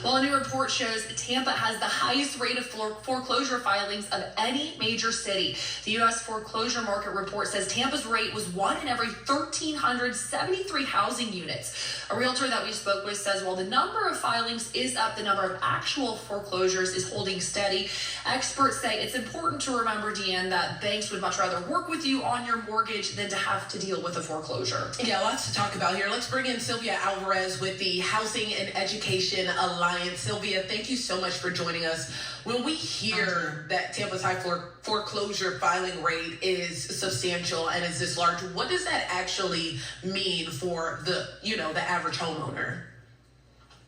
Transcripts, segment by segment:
Well, a new report shows Tampa has the highest rate of foreclosure filings of any major city. The U.S. foreclosure market report says Tampa's rate was 1 in every 1,373 housing units. A realtor that we spoke with says while the number of filings is up, the number of actual foreclosures is holding steady. Experts say it's important to remember, Deanne, that banks would much rather work with you on your mortgage than to have to deal with a foreclosure. Yeah, lots to talk about here. Let's bring in Sylvia Alvarez with the Housing and Education Alliance. Sylvia, thank you so much for joining us. When we hear that Tampa's high foreclosure filing rate is substantial and is this large, what does that actually mean for the average homeowner?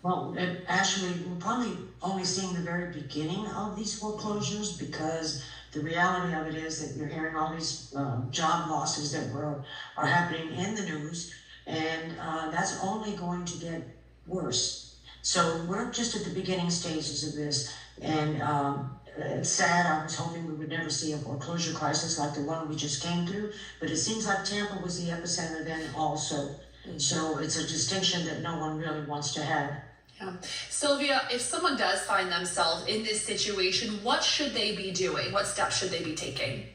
Well, we're probably only seeing the very beginning of these foreclosures, because the reality of it is that you're hearing all these job losses that are happening in the news, and that's only going to get worse. So we're just at the beginning stages of this, and it's sad. I was hoping we would never see a foreclosure crisis like the one we just came through, but it seems like Tampa was the epicenter then also. So it's a distinction that no one really wants to have. Yeah. Sylvia, if someone does find themselves in this situation, what should they be doing? What steps should they be taking?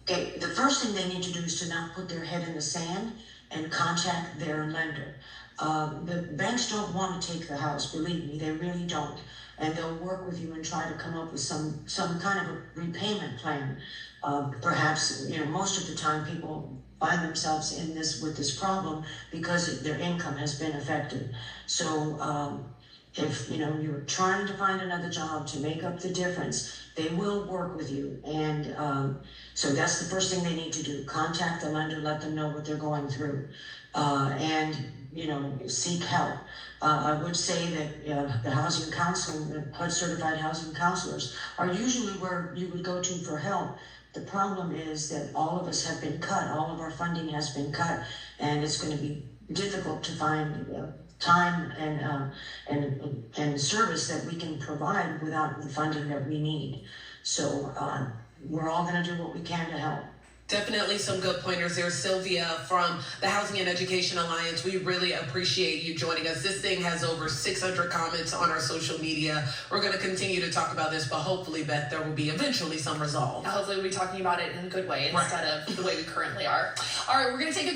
Okay, the first thing they need to do is to not put their head in the sand and contact their lender. The banks don't want to take the house, believe me, they really don't. And they'll work with you and try to come up with some kind of a repayment plan. Perhaps, most of the time people find themselves with this problem because their income has been affected. So if you're trying to find another job to make up the difference, they will work with you. And so that's the first thing they need to do. Contact the lender, let them know what they're going through, and seek help. I would say that the housing counseling, the HUD certified housing counselors are usually where you would go to for help. The problem is that all of us have been cut. All of our funding has been cut, and it's going to be difficult to find time and service that we can provide without the funding that we need. So we're all going to do what we can to help. Definitely some good pointers there, Sylvia, from the Housing and Education Alliance. We really appreciate you joining us. This thing has over 600 comments on our social media. We're going to continue to talk about this, but hopefully, Beth, there will be eventually some resolve. Hopefully we'll be talking about it in a good way instead of the way we currently are. All right, we're going to take a